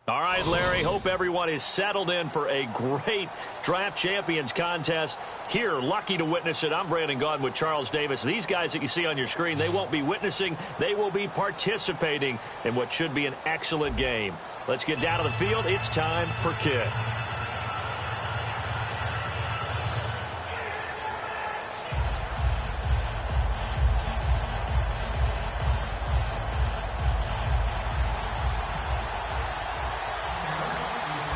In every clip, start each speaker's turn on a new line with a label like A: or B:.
A: All right, Larry, hope everyone is settled in for a great Draft Champions contest. Here, lucky to witness it. I'm Brandon Gaudin with Charles Davis. These guys that you see on your screen, they won't be witnessing. They will be participating in what should be an excellent game. Let's get down to the field. It's time for kick.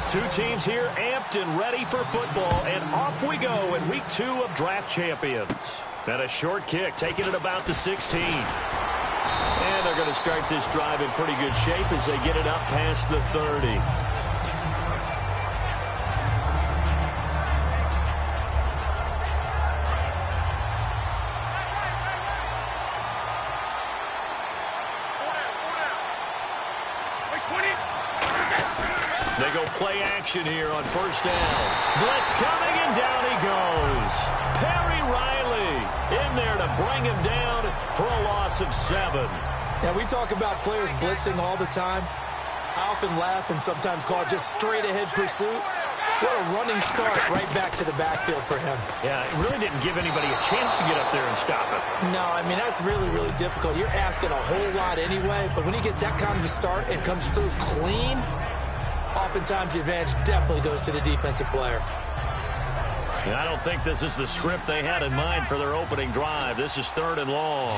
A: Two teams here amped and ready for football, and off we go in week 2 of Draft Champions. And a short kick, taking it about the 16. And they're going to start this drive in pretty good shape as they get it up past the 30. They go play action here on first down. Blitz coming, and down he goes. Perry Riley in there to bring him down for a loss of 7.
B: Now, we talk about players blitzing all the time. I often laugh and sometimes call it just straight-ahead pursuit. What a running start right back to the backfield for him.
A: Yeah, it really didn't give anybody a chance to get up there and stop it.
B: No, I mean, that's really, really difficult. You're asking a whole lot anyway, but when he gets that kind of a start and comes through clean, oftentimes the advantage definitely goes to the defensive player.
A: And I don't think this is the script they had in mind for their opening drive. This is 3rd and long.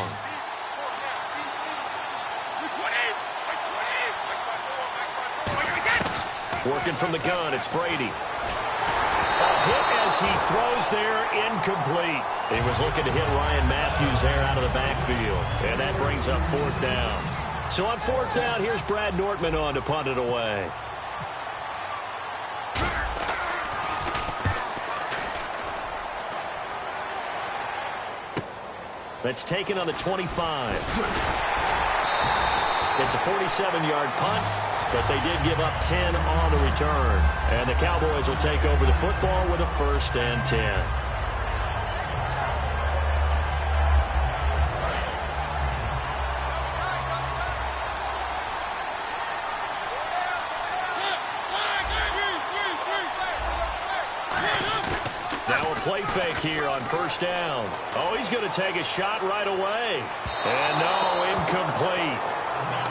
A: Working from the gun, it's Brady. A hit as he throws there, incomplete. He was looking to hit Ryan Matthews there out of the backfield. And that brings up 4th down. So on 4th down, here's Brad Nortman on to punt it away. That's taken on the 25. It's a 47-yard punt, but they did give up 10 on the return. And the Cowboys will take over the football with a 1st and 10. Play fake here on 1st down. Oh, he's going to take a shot right away. And no, incomplete.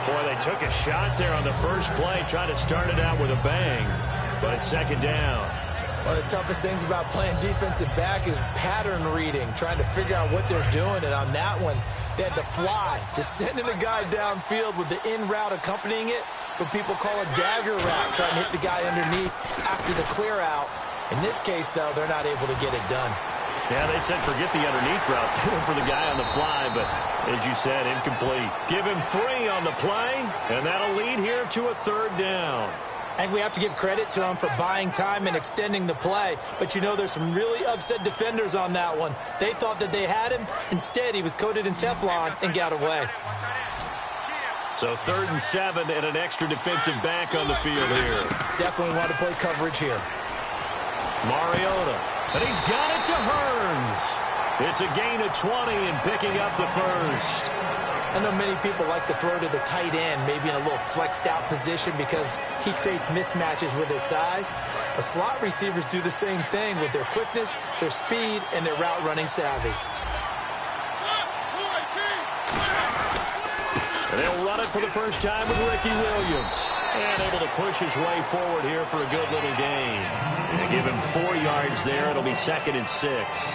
A: Boy, they took a shot there on the first play, trying to start it out with a bang. But it's 2nd down.
B: One of the toughest things about playing defensive back is pattern reading, trying to figure out what they're doing. And on that one, they had to fly, just sending a guy downfield with the in route accompanying it, what people call a dagger route, trying to hit the guy underneath after the clear out. In this case, though, they're not able to get it done.
A: Yeah, they said forget the underneath route. They went for the guy on the fly, but as you said, incomplete. Give him 3 on the play, and that'll lead here to a 3rd down.
B: And we have to give credit to him for buying time and extending the play. But, you know, there's some really upset defenders on that one. They thought that they had him. Instead, he was coated in Teflon and got away.
A: So 3rd and 7 and an extra defensive back on the field here.
B: Definitely want to play coverage here.
A: Mariota, and he's got it to Hearns. It's a gain of 20 and picking up the 1st.
B: I know many people like to throw to the tight end, maybe in a little flexed out position because he creates mismatches with his size. But slot receivers do the same thing with their quickness, their speed, and their route running savvy.
A: And they'll run it for the first time with Ricky Williams. And able to push his way forward here for a good little gain. And give him 4 yards there. It'll be 2nd and 6.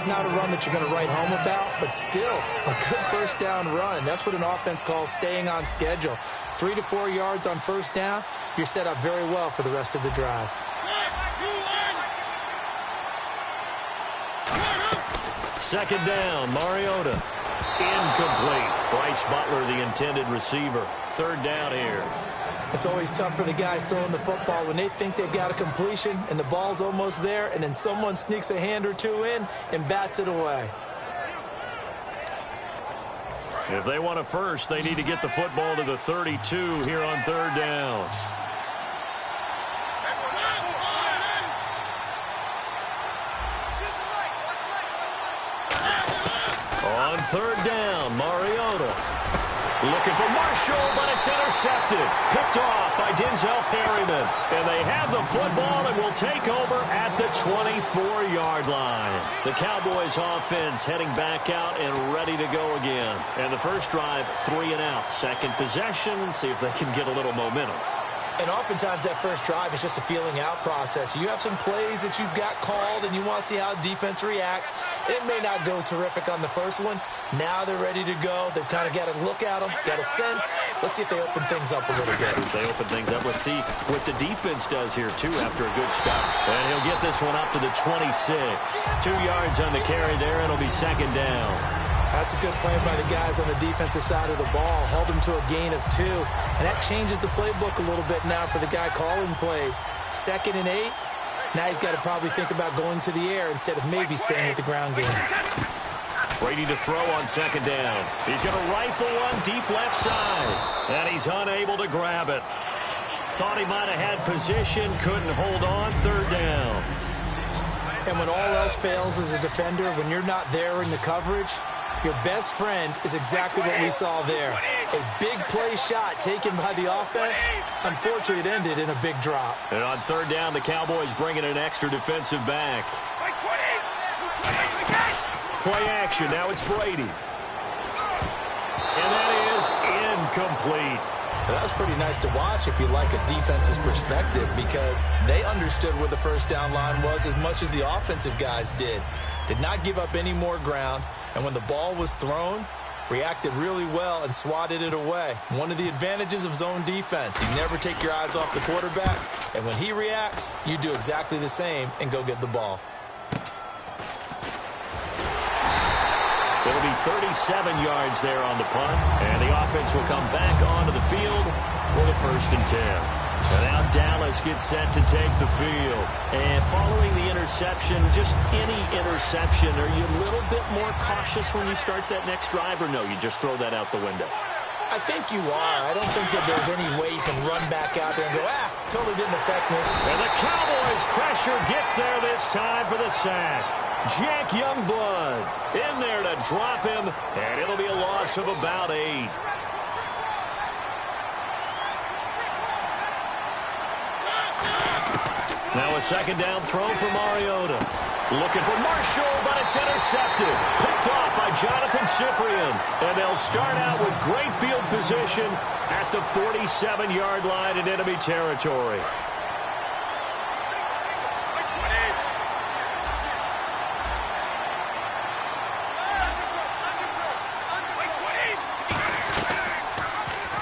B: Not a run that you're going to write home about, but still a good 1st down run. That's what an offense calls staying on schedule. 3 to 4 yards on 1st down, you're set up very well for the rest of the drive.
A: Second down, Mariota. Incomplete. Bryce Butler, the intended receiver. 3rd down here.
B: It's always tough for the guys throwing the football when they think they've got a completion and the ball's almost there, and then someone sneaks a hand or 2 in and bats it away.
A: If they want a first, they need to get the football to the 32 here on 3rd down. On 3rd down, Mariota. Looking for Marshall, but it's intercepted. Picked off by Denzel Perryman. And they have the football and will take over at the 24-yard line. The Cowboys offense heading back out and ready to go again. And the first drive, 3 and out. Second possession, see if they can get a little momentum.
B: And oftentimes that first drive is just a feeling out process. You have some plays that you've got called and you want to see how defense reacts. It may not go terrific on the first one. Now they're ready to go. They've kind of got to look at them, got a sense. Let's see if they open things up a little bit.
A: If they open things up, let's see what the defense does here, too, after a good start. And he'll get this one up to the 26. 2 yards on the carry there, and it'll be second down.
B: That's a good play by the guys on the defensive side of the ball. Held them to a gain of 2. And that changes the playbook a little bit now for the guy calling plays. 2nd and 8. Now he's got to probably think about going to the air instead of maybe staying with the ground game.
A: Brady to throw on second down. He's going to rifle one deep left side. And he's unable to grab it. Thought he might have had position. Couldn't hold on. Third down.
B: And when all else fails as a defender, when you're not there in the coverage, your best friend is exactly what we saw there. A big play shot taken by the offense. Unfortunately, it ended in a big drop.
A: And on third down, the Cowboys bring in an extra defensive back. Play action. Now it's Brady. And that is incomplete.
B: Well, that was pretty nice to watch if you like a defense's perspective, because they understood where the first down line was as much as the offensive guys did. Did not give up any more ground. And when the ball was thrown, reacted really well and swatted it away. One of the advantages of zone defense, you never take your eyes off the quarterback. And when he reacts, you do exactly the same and go get the ball.
A: It'll be 37 yards there on the punt. And the offense will come back onto the field for the 1st and 10. And now Dallas gets set to take the field. And following the interception, just any interception, are you a little bit more cautious when you start that next drive, or no, you just throw that out the window?
B: I think you are. I don't think that there's any way you can run back out there and go, totally didn't affect me.
A: And the Cowboys' pressure gets there this time for the sack. Jack Youngblood in there to drop him, and it'll be a loss of about 8. Now a second down throw for Mariota. Looking for Marshall, but it's intercepted. Picked off by Jonathan Cyprien. And they'll start out with great field position at the 47-yard line in enemy territory.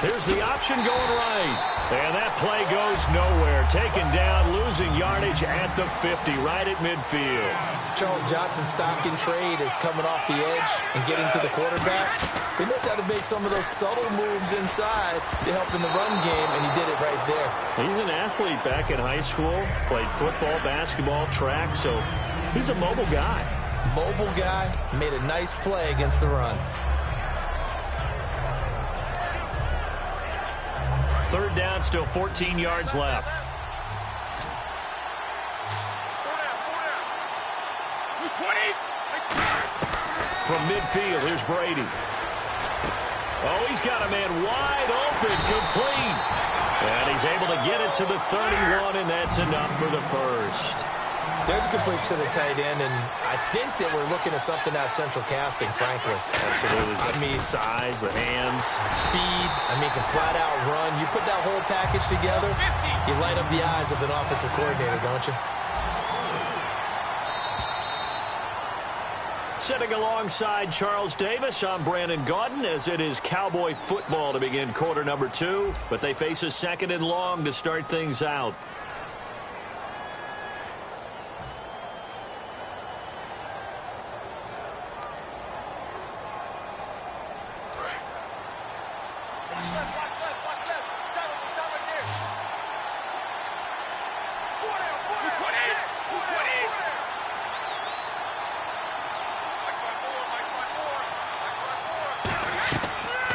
A: Here's the option going right. And that play goes nowhere. Taken down, losing yardage at the 50, right at midfield.
B: Charles Johnson's stock in trade is coming off the edge and getting to the quarterback. He knows how to make some of those subtle moves inside to help in the run game, and he did it right there.
A: He's an athlete back in high school, played football, basketball, track, so he's a mobile guy.
B: Mobile guy, made a nice play against the run.
A: Third down, still 14 yards left. From midfield, here's Brady. Oh, he's got a man wide open, complete. And he's able to get it to the 31, and that's enough for the first.
B: There's a good push to the tight end, and I think that we're looking at something out of central casting, frankly.
A: Absolutely.
B: I mean,
A: size, the hands.
B: Speed. I mean, can flat out run. You put that whole package together, you light up the eyes of an offensive coordinator, don't you?
A: Sitting alongside Charles Davis, I'm Brandon Gaudin, as it is Cowboy football to begin quarter number 2. But they face a 2nd and long to start things out.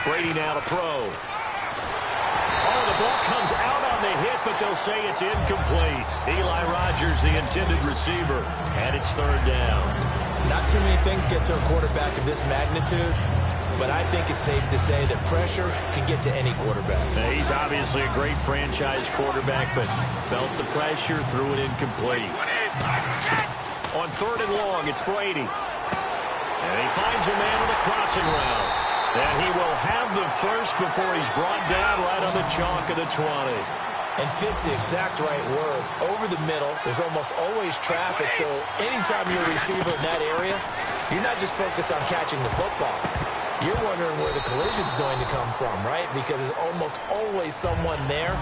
A: Brady now to throw. Oh, the ball comes out on the hit, but they'll say it's incomplete. Eli Rogers, the intended receiver, and it's third down.
B: Not too many things get to a quarterback of this magnitude but I think it's safe to say that pressure can get to any quarterback.
A: Now, he's obviously a great franchise quarterback, but felt the pressure, threw it incomplete. On 3rd and long, it's Brady. And he finds a man on the crossing route. And he will have the first before he's brought down right on the chalk of the 20.
B: And fit's the exact right word. Over the middle, there's almost always traffic, so anytime you're a receiver in that area, you're not just focused on catching the football. You're wondering where the collision's going to come from, right? Because there's almost always someone there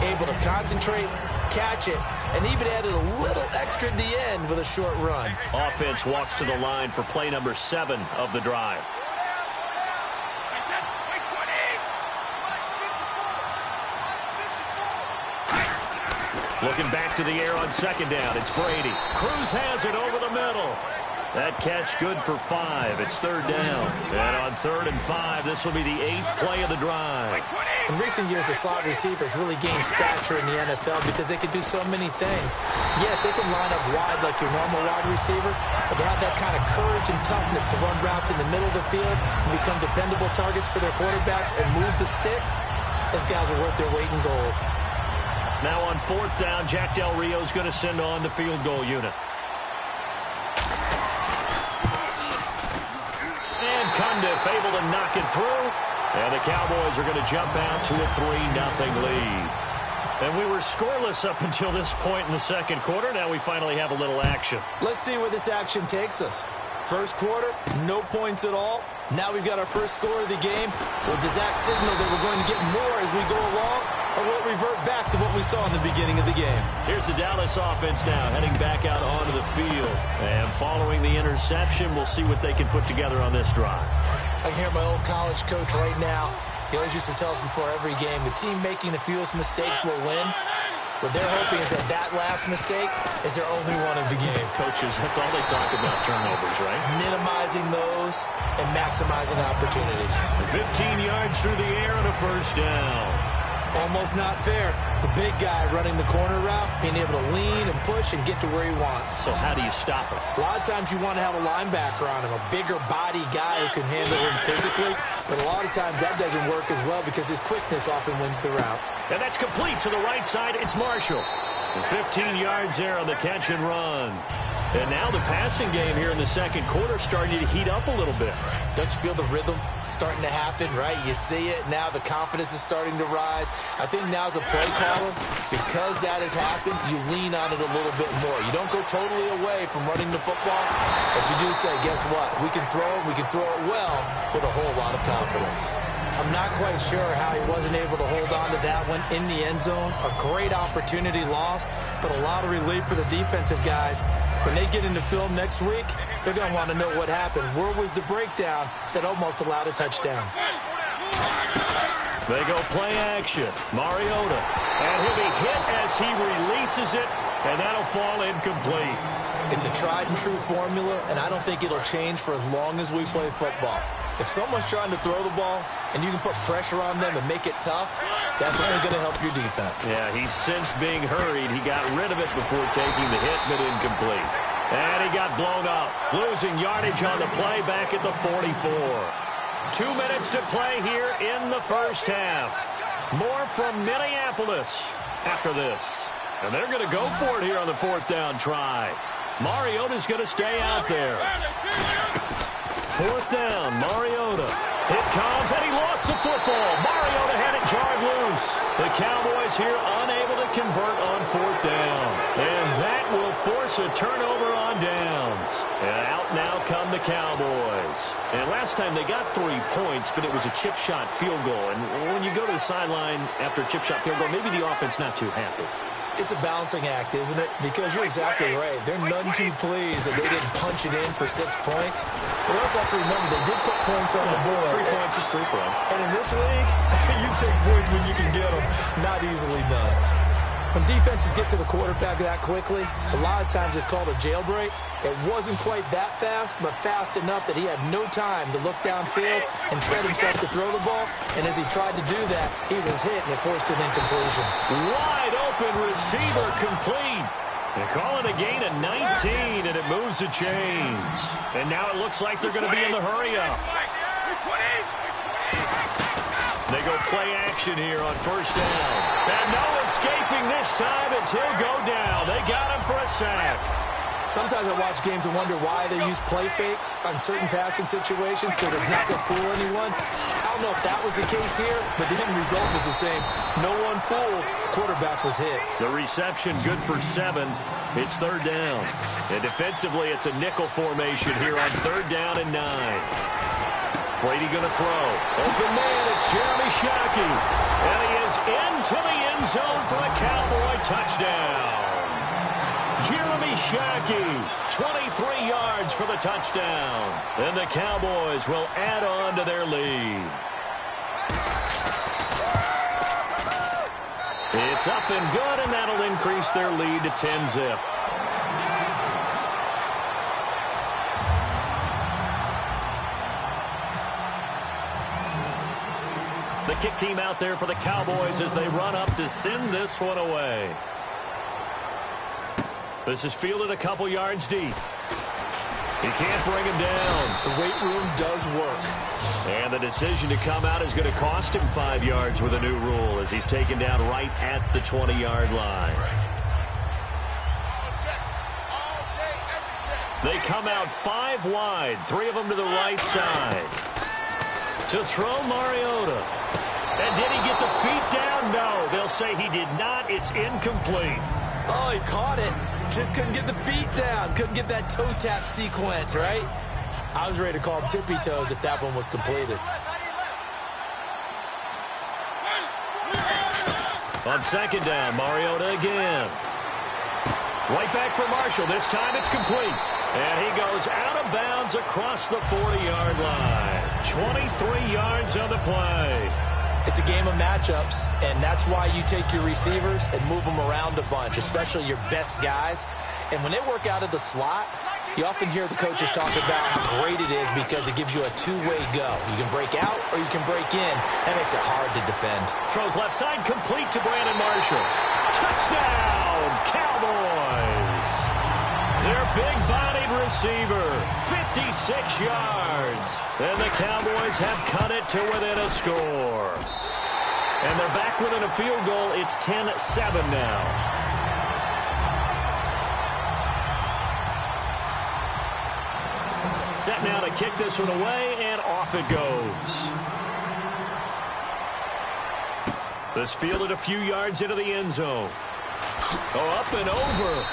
B: able to concentrate, catch it, and even added a little extra at the end with a short run.
A: Offense walks to the line for play number 7 of the drive. Looking back to the air on 2nd down, it's Brady. Cruz has it over the middle. That catch good for 5. It's 3rd down. And on 3rd and 5, this will be the 8th play of the drive.
B: In recent years, the slot receivers really gained stature in the NFL because they can do so many things. Yes, they can line up wide like your normal wide receiver, but to have that kind of courage and toughness to run routes in the middle of the field and become dependable targets for their quarterbacks and move the sticks, those guys are worth their weight in gold.
A: Now on 4th down, Jack Del Rio's going to send on the field goal unit. And Cundiff able to knock it through. And the Cowboys are going to jump out to a 3-0 lead. And we were scoreless up until this point in the 2nd quarter. Now we finally have a little action.
B: Let's see where this action takes us. First quarter, no points at all. Now we've got our first score of the game. Well, does that signal that we're going to get more as we go along? Or will it revert back to what we saw in the beginning of the game?
A: Here's the Dallas offense now heading back out onto the field. And following the interception, we'll see what they can put together on this drive.
B: I can hear my old college coach right now. He always used to tell us before every game, the team making the fewest mistakes will win. What they're hoping is that that last mistake is their only one of the game.
A: Coaches, that's all they talk about, turnovers, right?
B: Minimizing those and maximizing opportunities.
A: 15 yards through the air and a 1st down.
B: Almost not fair. The big guy running the corner route, being able to lean and push and get to where he wants.
A: So how do you stop him?
B: A lot of times you want to have a linebacker on him, a bigger body guy who can handle him physically. But a lot of times that doesn't work as well because his quickness often wins the route.
A: And that's complete to the right side. It's Marshall. And 15 yards there on the catch and run. And now the passing game here in the 2nd quarter starting to heat up a little bit.
B: Don't you feel the rhythm starting to happen, right? You see it. Now the confidence is starting to rise. I think now as a play caller, because that has happened, you lean on it a little bit more. You don't go totally away from running the football, but you do say, guess what? We can throw it. We can throw it well with a whole lot of confidence. I'm not quite sure how he wasn't able to hold on to that one in the end zone. A great opportunity lost, but a lot of relief for the defensive guys. When they get into film next week, they're going to want to know what happened. Where was the breakdown that almost allowed a touchdown?
A: They go play action. Mariota. And he'll be hit as he releases it, and that'll fall incomplete.
B: It's a tried-and-true formula, and I don't think it'll change for as long as we play football. If someone's trying to throw the ball and you can put pressure on them and make it tough, that's only going to help your defense.
A: Yeah, he's since being hurried. He got rid of it before taking the hit, but incomplete. And he got blown up, losing yardage on the play back at the 44. 2 minutes to play here in the 1st half. More from Minneapolis after this. And they're going to go for it here on the 4th down try. Mariota's going to stay out there. 4th down, Mariota. It comes, and he lost the football. Mariota had it jarred loose. The Cowboys here unable to convert on 4th down. And that will force a turnover on downs. And out now come the Cowboys. And last time they got 3 points, but it was a chip shot field goal. And when you go to the sideline after a chip shot field goal, maybe the offense not too happy.
B: It's a balancing act, isn't it? Because you're exactly right. They're none too pleased that they didn't punch it in for 6 points. But we also have to remember they did put points on the board.
A: 3 points is 3 points.
B: And in this league, you take points when you can get them. Not easily done. When defenses get to the quarterback that quickly, a lot of times it's called a jailbreak. It wasn't quite that fast, but fast enough that he had no time to look downfield and set himself to throw the ball. And as he tried to do that, he was hit and it forced an incompletion.
A: Wide open receiver complete. They call it a gain of 19, and it moves the chains. And now it looks like they're going to be in the hurry-up. They go play action here on first down. And no escaping this time as he'll go down. They got him for a sack.
B: Sometimes I watch games and wonder why they use play fakes on certain passing situations because it's not going to fool anyone. I don't know if that was the case here, but the end result was the same. No one fooled. Quarterback was hit.
A: The reception good for 7. It's third down. And defensively, it's a nickel formation here on third down and 9. Brady going to throw. Open man, it's Jeremy Shockey. And he is into the end zone for a Cowboy touchdown. Jeremy Shockey, 23 yards for the touchdown. And the Cowboys will add on to their lead. It's up and good, and that'll increase their lead to 10-zip. The kick team out there for the Cowboys as they run up to send this one away. This is fielded a couple yards deep. He can't bring him down.
B: The weight room does work.
A: And the decision to come out is going to cost him 5 yards with a new rule as he's taken down right at the 20-yard line. They come out 5 wide, 3 of them to the right side. To throw Mariota. And did he get the feet down? No. They'll say he did not. It's incomplete.
B: Oh, he caught it. Just couldn't get the feet down. Couldn't get that toe tap sequence, right? I was ready to call him tippy toes if that one was completed.
A: On second down, Mariota again. Right back for Marshall. This time it's complete. And he goes out of bounds across the 40-yard line. 23 yards on the play.
B: It's a game of matchups, and that's why you take your receivers and move them around a bunch, especially your best guys. And when they work out of the slot, you often hear the coaches talk about how great it is because it gives you a two-way go. You can break out or you can break in. That makes it hard to defend.
A: Throws left side complete to Brandon Marshall. Touchdown, Cowboys. Their big-bodied receiver, 56 yards. And the Cowboys have cut it to within a score. And they're back within a field goal. It's 10-7 now. Set now to kick this one away, and off it goes. This fielded a few yards into the end zone. Oh, up and over.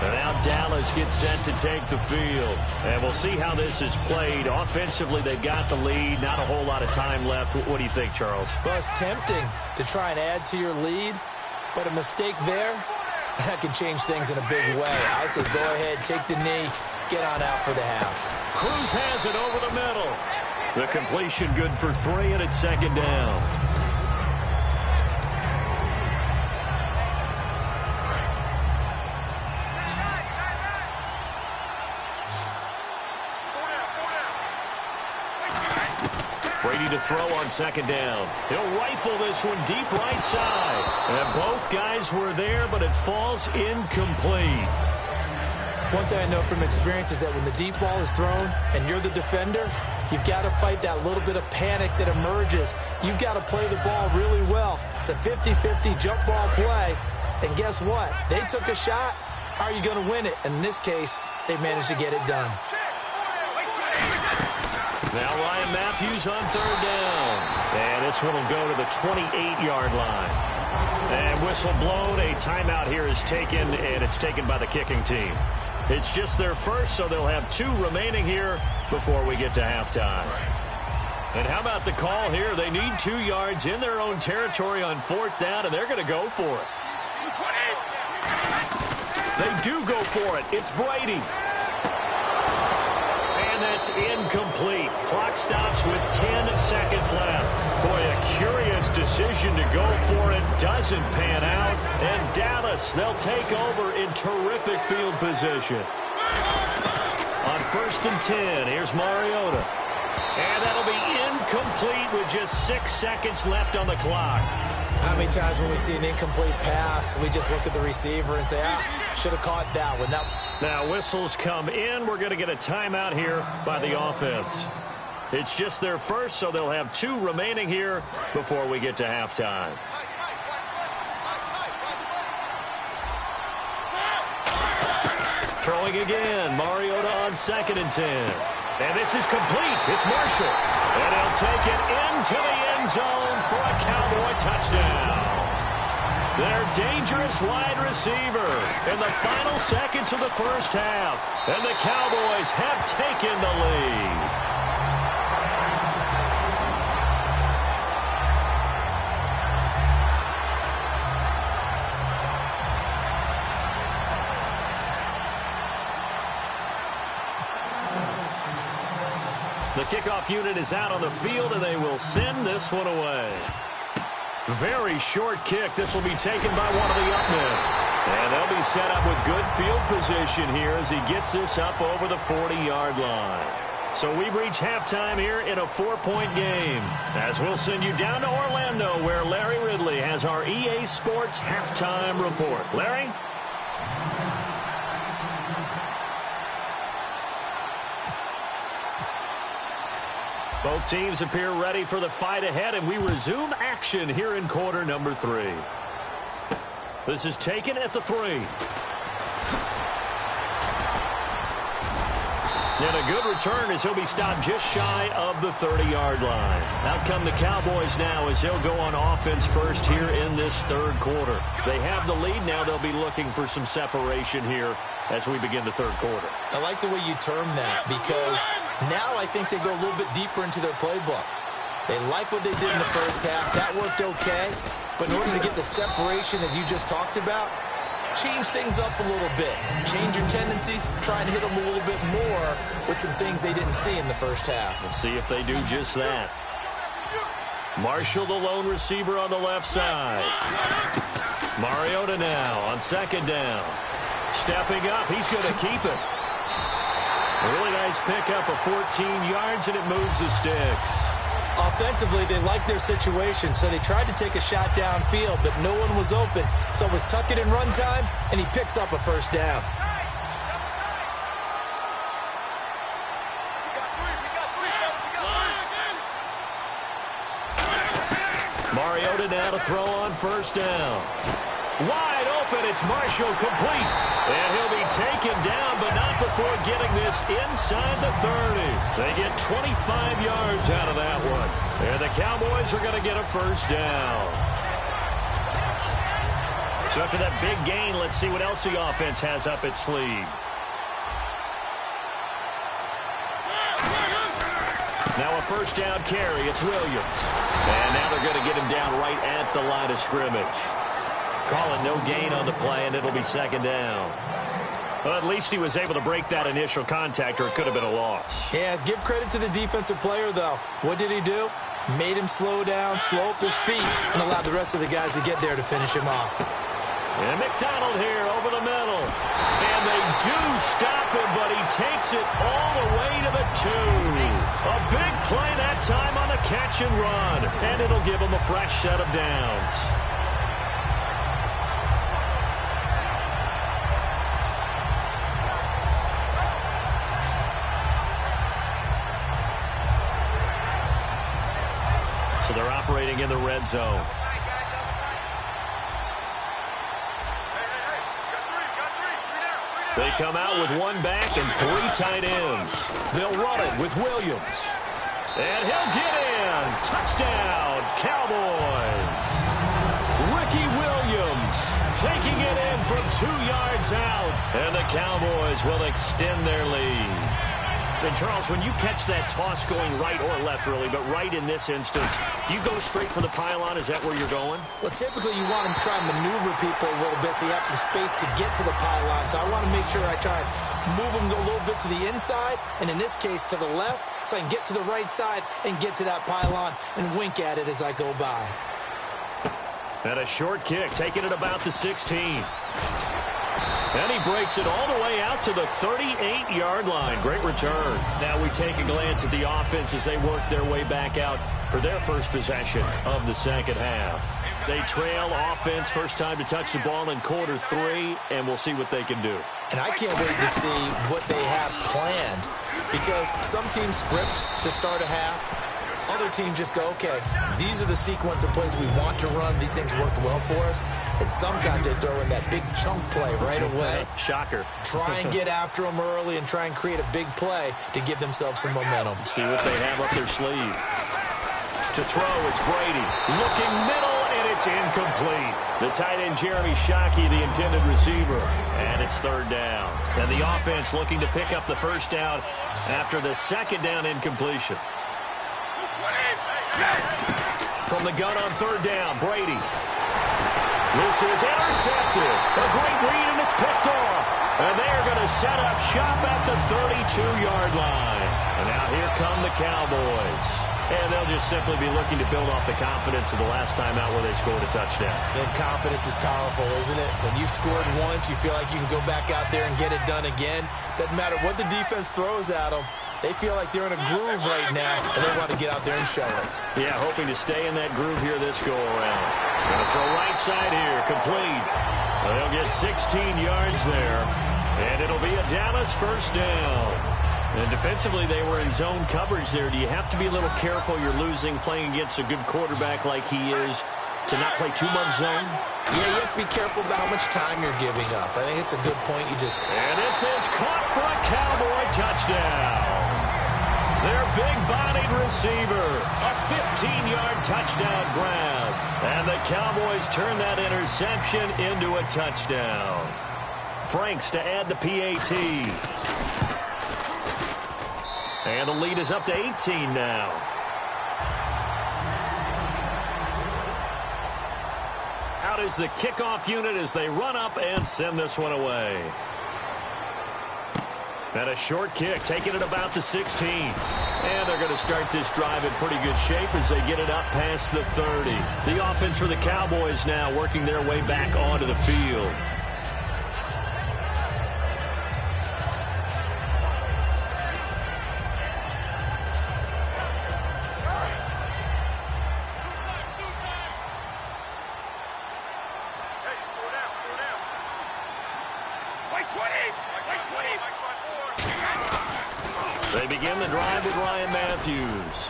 A: And now Dallas gets set to take the field. And we'll see how this is played. Offensively, they've got the lead. Not a whole lot of time left. What do you think, Charles?
B: Well, it's tempting to try and add to your lead, but a mistake there, that can change things in a big way. I say go ahead, take the knee, get on out for the half.
A: Cruz has it over the middle. The completion good for 3, and it's second down. Brady to throw on second down. He'll rifle this one deep right side. And both guys were there, but it falls incomplete.
B: One thing I know from experience is that when the deep ball is thrown and you're the defender, you've got to fight that little bit of panic that emerges. You've got to play the ball really well. It's a 50-50 jump ball play. And guess what? They took a shot. How are you going to win it? And in this case, they managed to get it done.
A: Now Ryan Matthews on third down. And this one will go to the 28-yard line. And whistle blown. A timeout here is taken, and it's taken by the kicking team. It's just their first, so they'll have 2 remaining here before we get to halftime. And how about the call here? They need 2 yards in their own territory on fourth down, and they're going to go for it. They do go for it. It's Brady. And that's incomplete. Clock stops with 10 seconds left. Boy, a curious decision to go for it. Doesn't pan out. And Dallas, they'll take over in terrific field position. On first and 10, here's Mariota. And that'll be incomplete with just 6 seconds left on the clock.
B: How many times when we see an incomplete pass, we just look at the receiver and say, should have caught that one.
A: Now whistles come in. We're going to get a timeout here by the offense. It's just their first, so they'll have 2 remaining here before we get to halftime. Throwing again, Mariota on 2nd and 10. And this is complete. It's Marshall. And he'll take it into the end zone for a Cowboy touchdown. Their dangerous wide receiver in the final seconds of the first half. And the Cowboys have taken the lead. The kickoff unit is out on the field, and they will send this one away. Very short kick. This will be taken by one of the up men. And they'll be set up with good field position here as he gets this up over the 40-yard line. So we've reached halftime here in a 4-point game. As we'll send you down to Orlando, where Larry Ridley has our EA Sports halftime report. Larry? Both teams appear ready for the fight ahead, and we resume action here in quarter number 3. This is taken at the 3. And a good return as he'll be stopped just shy of the 30-yard line. Out come the Cowboys now as they'll go on offense first here in this third quarter. They have the lead now. They'll be looking for some separation here as we begin the third quarter.
B: I like the way you term that because now I think they go a little bit deeper into their playbook. They like what they did in the first half. That worked okay. But in order to get the separation that you just talked about, change things up a little bit. Change your tendencies. Try and hit them a little bit more with some things they didn't see in the first half.
A: We'll see if they do just that. Marshall, the lone receiver on the left side. Mariota now on 2nd down. Stepping up. He's going to keep it. A really nice pickup of 14 yards, and it moves the sticks.
B: Offensively, they like their situation, so they tried to take a shot downfield, but no one was open. So it was tuck it in run time, and he picks up a first down.
A: Mariota now to throw on 1st down. Wide open, it's Marshall, complete. And he'll be taken down, but not before getting this inside the 30. They get 25 yards out of that one. And the Cowboys are going to get a first down. So after that big gain, let's see what else the offense has up its sleeve. Now a first down carry, it's Williams. And now they're going to get him down right at the line of scrimmage. Calling no gain on the play, and it'll be 2nd down. Well, at least he was able to break that initial contact, or it could have been a loss.
B: Yeah, give credit to the defensive player, though. What did he do? Made him slow down, slow up his feet, and allowed the rest of the guys to get there to finish him off.
A: And McDonald here over the middle. And they do stop him, but he takes it all the way to the 2. A big play that time on the catch and run. And it'll give him a fresh set of downs. So they're operating in the red zone. They come out with 1 back and 3 tight ends. They'll run it with Williams. And he'll get in. Touchdown, Cowboys. Ricky Williams taking it in from 2 yards out. And the Cowboys will extend their lead. And, Charles, when you catch that toss going right or left, really, but right in this instance, do you go straight for the pylon? Is that where you're going?
B: Well, typically you want to try and maneuver people a little bit so you have some space to get to the pylon. So I want to make sure I try and move them a little bit to the inside, and in this case to the left, so I can get to the right side and get to that pylon and wink at it as I go by.
A: And a short kick, taking it about the 16. And he breaks it all the way out to the 38-yard line. Great return. Now we take a glance at the offense as they work their way back out for their first possession of the second half. They trail offense, first time to touch the ball in quarter 3, and we'll see what they can do.
B: And I can't wait to see what they have planned, because some teams script to start a half. Other teams just go, okay, these are the sequence of plays we want to run. These things worked well for us. And sometimes they throw in that big chunk play right away.
A: Shocker.
B: Try and get after them early and try and create a big play to give themselves some momentum.
A: See what they have up their sleeve. To throw, it's Brady. Looking middle, and it's incomplete. The tight end, Jeremy Shockey, the intended receiver. And it's third down. And the offense looking to pick up the first down after the second down incompletion. From the gun on third down, Brady. This is intercepted. A great read, and it's picked off. And they're going to set up shop at the 32-yard line. And now here come the Cowboys. And they'll just simply be looking to build off the confidence of the last time out where they scored a touchdown.
B: And confidence is powerful, isn't it? When you've scored once, you feel like you can go back out there and get it done again. Doesn't matter what the defense throws at them. They feel like they're in a groove right now, and they want to get out there and show it.
A: Yeah, hoping to stay in that groove here this go-around. Going to throw right side here, complete. They'll get 16 yards there, and it'll be a Dallas first down. And defensively, they were in zone coverage there. Do you have to be a little careful? You're losing playing against a good quarterback like he is to not play too much zone?
B: Yeah, you have to be careful about how much time you're giving up. I think it's a good point.
A: And this is caught for a Cowboy touchdown. Their big-bodied receiver, a 15-yard touchdown grab. And the Cowboys turn that interception into a touchdown. Franks to add the PAT. And the lead is up to 18 now. Out is the kickoff unit as they run up and send this one away. And a short kick, taking it about the 16. And they're going to start this drive in pretty good shape as they get it up past the 30. The offense for the Cowboys now working their way back onto the field. They begin the drive with Ryan Matthews.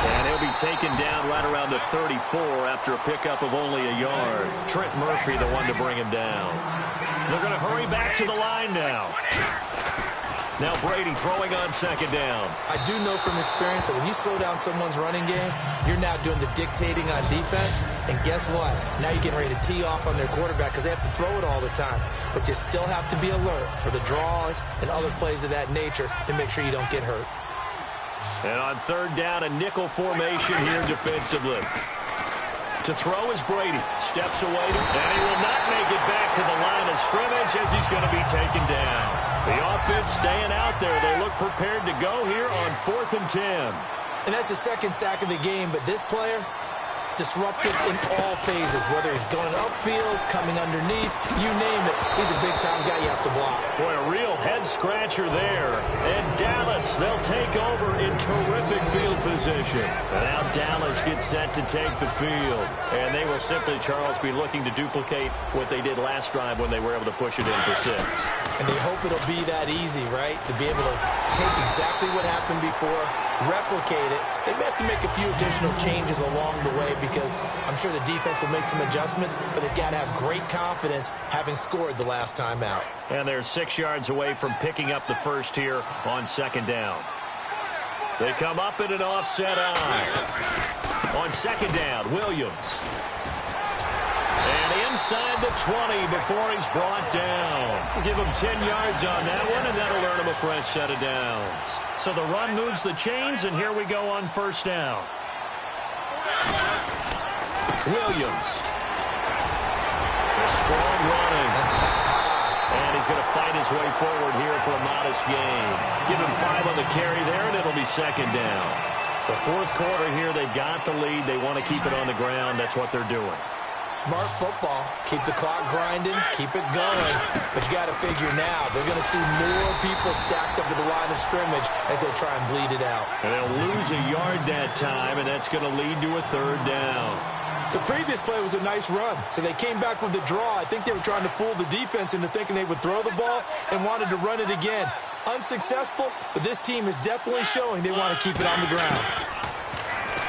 A: And he'll be taken down right around the 34 after a pickup of only a yard. Trent Murphy, the one to bring him down. They're going to hurry back to the line now. Now Brady throwing on second down.
B: I do know from experience that when you slow down someone's running game, you're now doing the dictating on defense. And guess what? Now you're getting ready to tee off on their quarterback because they have to throw it all the time. But you still have to be alert for the draws and other plays of that nature to make sure you don't get hurt.
A: And on third down, a nickel formation here defensively. To throw is Brady. Steps away, and he will not make it back to the line of scrimmage as he's going to be taken down. The offense staying out there. They look prepared to go here on 4th and 10.
B: And that's the second sack of the game, but this player, disruptive in all phases, whether he's going upfield, coming underneath, you name it. He's a big-time guy you have to block.
A: Boy, a real head-scratcher there. And Dallas, they'll take over in terrific field position. And now Dallas gets set to take the field. And they will simply, Charles, be looking to duplicate what they did last drive when they were able to push it in for 6.
B: And they hope it'll be that easy, right? To be able to take exactly what happened before, replicate it. They may have to make a few additional changes along the way because I'm sure the defense will make some adjustments, but they've got to have great confidence having scored the last time out.
A: And they're 6 yards away from picking up the first here on second down. They come up in an offset eye. On second down, Williams. And inside the 20 before he's brought down. Give him 10 yards on that one, and that'll earn him a fresh set of downs. So the run moves the chains, and here we go on first down. Williams. A strong running. And he's going to fight his way forward here for a modest gain. Give him 5 on the carry there, and it'll be second down. The fourth quarter here, they've got the lead. They want to keep it on the ground. That's what they're doing.
B: Smart football. Keep the clock grinding. Keep it going. But you got to figure now, they're going to see more people stacked up to the line of scrimmage as they try and bleed it out.
A: And they'll lose a yard that time, and that's going to lead to a third down.
B: The previous play was a nice run, so they came back with the draw. I think they were trying to fool the defense into thinking they would throw the ball and wanted to run it again. Unsuccessful, but this team is definitely showing they want to keep it on the ground.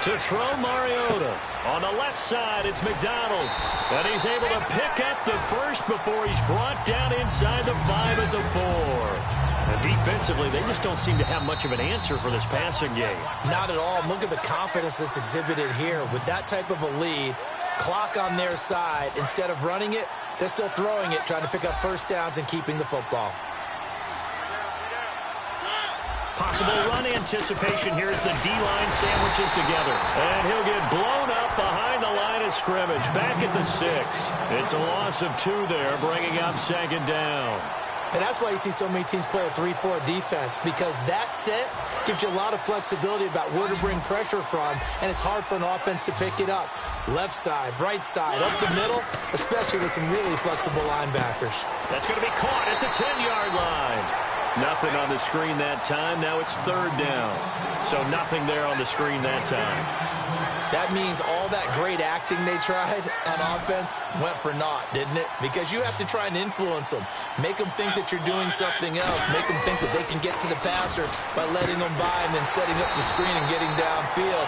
A: To throw Mariota. On the left side, it's McDonald. And he's able to pick up the first before he's brought down inside the 5 at the 4. And defensively, they just don't seem to have much of an answer for this passing game.
B: Not at all. Look at the confidence that's exhibited here. With that type of a lead, clock on their side, instead of running it, they're still throwing it, trying to pick up first downs and keeping the football.
A: Possible run anticipation here as the D-line sandwiches together. And he'll get blown up behind the line of scrimmage. Back at the 6. It's a loss of 2 there, bringing up 2nd down.
B: And that's why you see so many teams play a 3-4 defense, because that set gives you a lot of flexibility about where to bring pressure from, and it's hard for an offense to pick it up. Left side, right side, up the middle, especially with some really flexible linebackers.
A: That's going to be caught at the 10-yard line. Nothing on the screen that time. Now it's 3rd down. So nothing there on the screen that time.
B: That means all that great acting they tried on offense went for naught, didn't it? Because you have to try and influence them. Make them think that you're doing something else. Make them think that they can get to the passer by letting them by and then setting up the screen and getting downfield.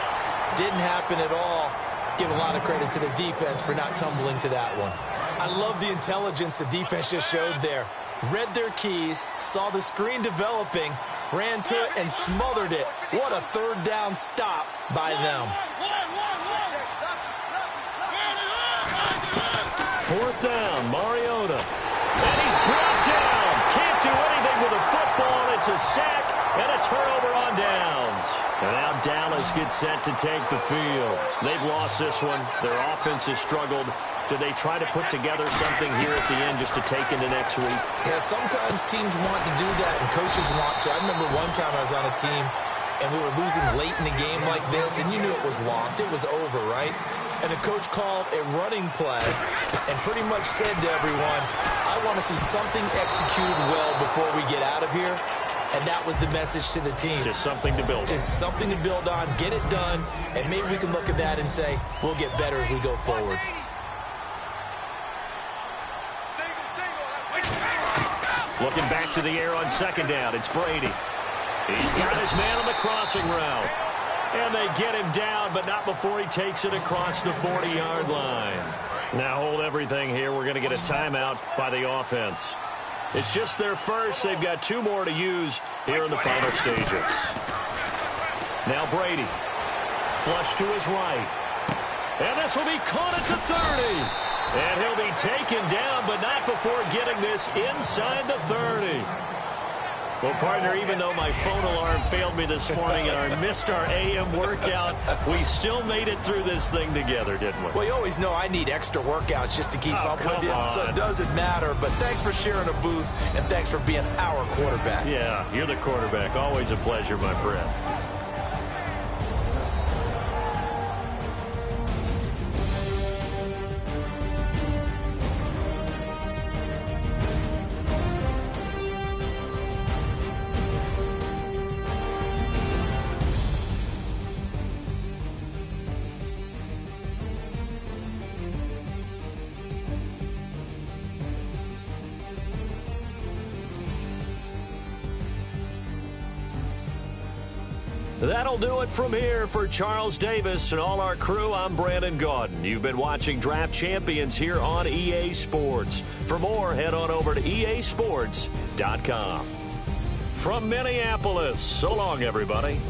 B: Didn't happen at all. Give a lot of credit to the defense for not tumbling to that one. I love the intelligence the defense just showed there. Read their keys, saw the screen developing, ran to it, and smothered it. What a 3rd down stop by them.
A: 4th down, Mariota. And he's brought down. Can't do anything with a football. It's a sack and a turnover on downs. And now Dallas gets set to take the field. They've lost this one. Their offense has struggled. Do they try to put together something here at the end just to take into next week?
B: Yeah, sometimes teams want to do that and coaches want to. I remember one time I was on a team and we were losing late in the game like this, and you knew it was lost. It was over, right? And the coach called a running play and pretty much said to everyone, I want to see something executed well before we get out of here. And that was the message to the team.
A: Just something to build on.
B: Just something to build on, get it done, and maybe we can look at that and say, we'll get better as we go forward.
A: Looking back to the air on 2nd down, it's Brady. He's got his man on the crossing route. And they get him down, but not before he takes it across the 40-yard line. Now hold everything here. We're going to get a timeout by the offense. It's just their first. They've got 2 more to use here in the final stages. Now Brady. Flush to his right. And this will be caught at the 30. And he'll be taken down, but not before getting this inside the 30. Well, partner, even though my phone alarm failed me this morning and I missed our AM workout, we still made it through this thing together, didn't we?
B: Well, you always know I need extra workouts just to keep up with you, so it doesn't matter. But thanks for sharing a booth, and thanks for being our quarterback.
A: Yeah, you're the quarterback. Always a pleasure, my friend. That'll do it from here for Charles Davis and all our crew. I'm Brandon Gaudin. You've been watching Draft Champions here on EA Sports. For more, head on over to easports.com. From Minneapolis, so long, everybody.